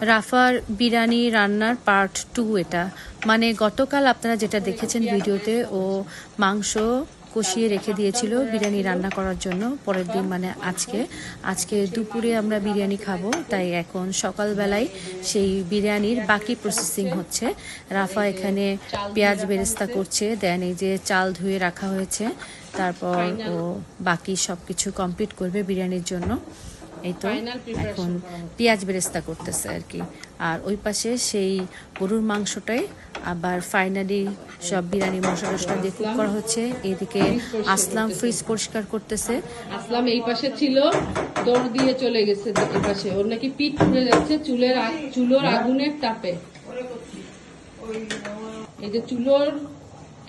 রাফার বিরিয়ানি রান্নার পার্ট 2 এটা। মানে গতকাল আপনারা যেটা দেখেছেন ভিডিওতে, ও মাংস কষিয়ে রেখে দিয়েছিল বিরিয়ানি রান্না করার জন্য পরের দিন, মানে আজকে দুপুরে আমরা বিরিয়ানি খাবো। তাই এখন সকালবেলায় সেই বিরিয়ানির বাকি প্রসেসিং হচ্ছে। রাফা এখানে পেঁয়াজ বেরেস্তা করছে, দেন এই যে চাল ধুয়ে রাখা হয়েছে, তারপর ও বাকি সব কিছু কমপ্লিট করবে বিরিয়ানির জন্য। এই তো এখন পেঁয়াজ বেরেস্তা করতেছে আর কি। আর ওই পাশে সেই গরুর মাংসটাই আবার ফাইনালি সব বিরিয়ানি মশলা দিয়ে কুক করা হচ্ছে। এদিকে আসলাম ফ্রিজ পরিষ্কার করতেছে। আসলাম এই পাশে ছিল, দৌড় দিয়ে চলে গেছে এই পাশে। ওর নাকি পিঠ পুড়ে যাচ্ছে চুলোর আগুনের তাপে। এই যে চুলোর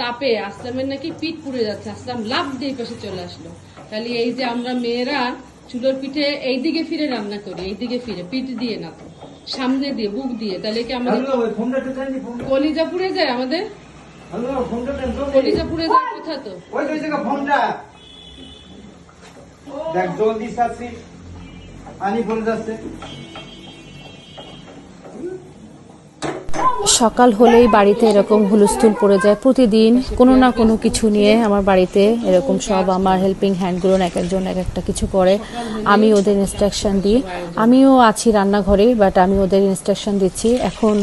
তাপে আসলামের নাকি পিঠ পুড়ে যাচ্ছে। আসলাম লাফ দিয়ে এই পাশে চলে আসলো। তাহলে এই যে আমরা মেয়েরা চুলোর পিঠে এইদিকে ফিরে রান্না করি, এইদিকে ফিরে, পিঠ দিয়ে না তো সামনে দিয়ে, বুক দিয়ে, তাহলে কি আমাদের কলিজা পুড়ে যায়? আমাদের কলিজা পুড়ে যায় কোথা? তো দেখ জলদি সাথে পানি পড়ে যাচ্ছে। সকাল হলেই বাড়িতে এরকম হুলস্থুল পড়ে যায়। প্রতিদিন কোনো না কোনো কিছু নিয়ে আমার বাড়িতে এরকম সব আমার হেল্পিং হ্যান্ডগুলো এক একজন এক একটা কিছু করে। আমি ওদের ইনস্ট্রাকশন দিই। আমিও আছি রান্নাঘরে, বাট আমি ওদের ইনস্ট্রাকশন দিচ্ছি। এখন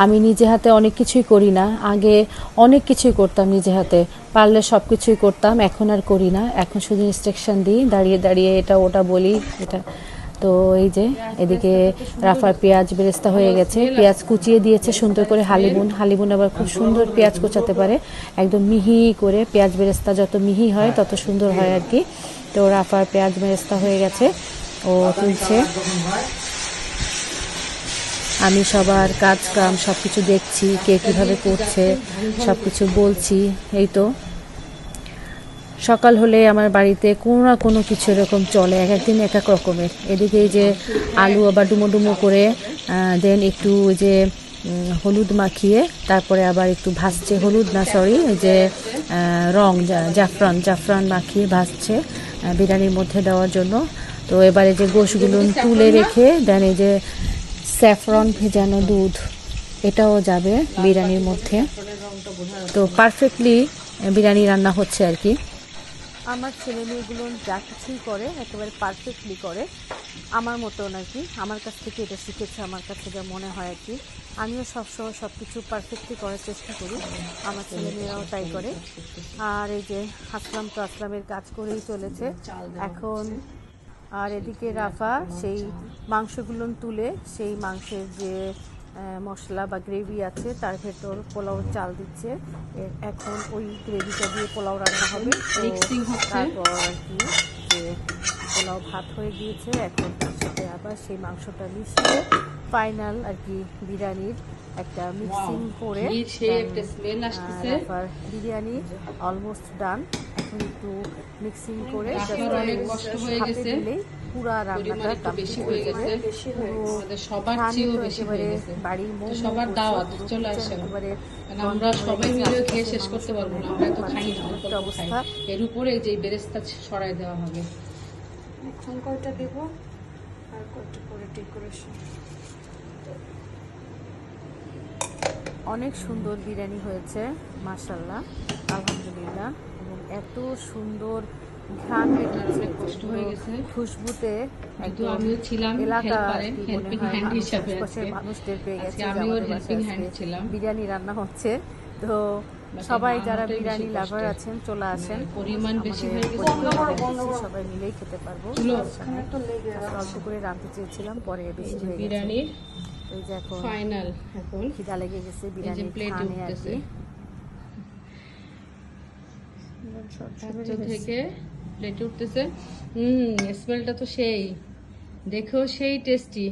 আমি নিজে হাতে অনেক কিছুই করি না। আগে অনেক কিছুই করতাম নিজে হাতে, পারলে সব কিছুই করতাম। এখন আর করি না, এখন শুধু ইনস্ট্রাকশন দিই, দাঁড়িয়ে দাঁড়িয়ে এটা ওটা বলি এটা। তো এই যে এদিকে রাফার পেঁয়াজ বেরেস্তা হয়ে গেছে, পেঁয়াজ কুচিয়ে দিয়েছে সুন্দর করে। হালিবুন আবার খুব সুন্দর পেঁয়াজ কোচাতে পারে, একদম মিহি করে। পেঁয়াজ বেরেস্তা যত মিহি হয় তত সুন্দর হয় আর কি। তো রাফার পেঁয়াজ বেরেস্তা হয়ে গেছে, ও তুলছে। আমি সবার কাজ কাম সবকিছু দেখছি, কে কিভাবে করছে সবকিছু বলছি। এই তো সকাল হলে আমার বাড়িতে কোনো না কোনো কিছু এরকম চলে, এক একদিন এক এক রকমের। এদিকে এই যে আলু আবার ডুমো ডুমো করে, দেন একটু ওই যে হলুদ মাখিয়ে তারপরে আবার একটু ভাজছে, হলুদ না সরি ওই যে রং জাফরান মাখিয়ে ভাজছে বিরিয়ানির মধ্যে দেওয়ার জন্য। তো এবারে যে গোশগুলো তুলে রেখে দেন এই যে স্যাফরন ভেজানো দুধ, এটাও যাবে বিরিয়ানির মধ্যে। তো পারফেক্টলি বিরিয়ানি রান্না হচ্ছে আর কি। আমার ছেলে মেয়েগুলো যা কিছুই করে একেবারে পারফেক্টলি করে, আমার মতো নাকি। আমার কাছ থেকে এটা শিখেছে, আমার কাছে যা মনে হয় আর কি। আমিও সবসময় সব কিছু পারফেক্টলি করার চেষ্টা করি, আমার ছেলে মেয়েরাও তাই করে। আর এই যে আসলাম তো আসলামের কাজ করেই চলেছে এখন। আর এদিকে রাফা সেই মাংসগুলো তুলে সেই মাংসের যে মশলা বা গ্রেভি আছে তার ভেতর পোলাও চাল দিচ্ছে। এখন ওই গ্রেভিটা দিয়ে পোলাও রান্না হবে। তারপর আর কি যে পোলাও ভাত হয়ে গিয়েছে, এখন তার সাথে আবার সেই মাংসটা মিশিয়ে ফাইনাল আর কি বিরিয়ানির একটা মিক্সিং করে বিরিয়ানি অলমোস্ট ডান। এখন একটু মিক্সিং করে দিলেই পুরা রান্নাটা কমপ্লিট হয়ে গেছে। বাড়ির সবার দাওয়াত চলে আসে, আমরা সবাই মিলে খেয়ে শেষ করতে পারবো না, আমরা তো খাই না, অবস্থা। এর উপরে যে বেরেস্তা ছড়াই দেওয়া হবে। এখন কয়টা দেব আর কয়টা করে ডেকোরেশন। অনেক সুন্দর বিরিয়ানি হয়েছে মাশাআল্লাহ, আলহামদুলিল্লাহ। এবং এত সুন্দর ঘ্রাণ বেরিয়েছে, কষ্ট হয়ে গেছে খুশবুতে একদম। আমিও ছিলাম হেল্পিং হ্যান্ড হিসেবে, মানুষদের পেয়ে গেছে আমিও হেল্পিং হ্যান্ড ছিলাম। বিরিয়ানি রান্না হচ্ছে। তো সবাই যারা বিরিয়ানি লাভার আছেন চলে আসেন, পরিমাণ বেশি হয়ে গেছে, সবাই মিলেই খেতে পারবো। অল্প করে রাঁধতে চেয়েছিলাম, পরে বেশি হয়ে গেছে। বিরিয়ানির ওই যে এখন ফাইনাল, এখন খিদা লেগে গেছে, বিরিয়ানি প্লেটে উঠতেছে থেকে প্লেটে উঠতেছে। স্মেলটা তো সেই, দেখেও সেই টেস্টি।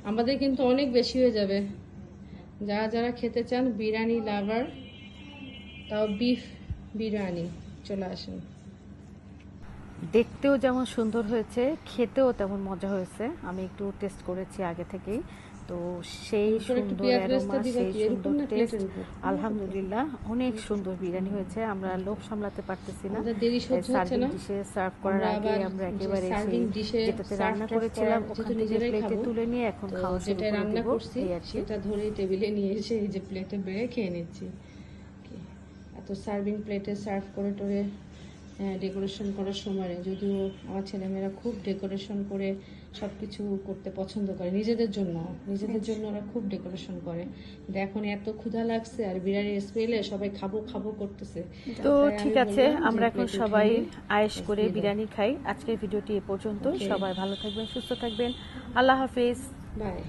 আমাদের কিন্তু অনেক বেশি হয়ে যাবে। যারা যারা খেতে চান বিরিয়ানি লাভার, তাও বিফ বিরিয়ানি, চলে আসেন। দেখতেও যেমন সুন্দর হয়েছে, খেতেও তেমন মজা হয়েছে। আমি একটু টেস্ট করেছি আগে থেকেই, তো সেই উপরে একটু সুন্দর পেঁয়াজ অ্যারোমা, বেরেস্তা দিবা সেই কি? এরকম সুন্দর না টেস্ট, প্লেটের উপর? আলহামদুলিল্লাহ অনেক সুন্দর বিরিয়ানি হয়েছে। আমরা লোভ সামলাতে পারতেছি না, আমাদের দেরি সহ্য হচ্ছে সার্ভিং না। ডিশে সার্ভ করার আমরা আগে আবার আমরা যে একেবারে সার্ভিং সেই ডিশে যেটাতে সার্ভ রান্না টার্ভ করেছিলাম করার ওখান যেহেতু থেকে নিজেরাই প্লেটে খাবো, তুলে নিয়ে এখন তো খাওয়া শুরু যেটা করে রান্না দিব, করছি এই আর কি। সেটা ধরেই টেবিলে নিয়ে এসে এই যে প্লেটে বেড়ে খেয়ে নিচ্ছি। কি, এত সার্ভিং প্লেটে সার্ভ করে টোরে ডেকোরেশন করার সময় নেই। যদিও আমার ছেলেমেয়েরা খুব ডেকোরেশন করে সবকিছু করতে পছন্দ করে নিজেদের জন্য ওরা খুব ডেকোরেশন করে। কিন্তু এখন এত ক্ষুধা লাগছে আর বিরিয়ানির স্মেলে সবাই খাবো খাবো করতেছে। তো তাই আমি ঠিক আছে, বললাম যে আমরা এখন প্লেটে সবাই উঠিয়ে আয়েশ করে দিয়ে দাও। বিরিয়ানি খাই। আজকের ভিডিওটি এ পর্যন্ত। Okay. সবাই ভালো থাকবেন, সুস্থ থাকবেন। আল্লাহ হাফেজ। বাই।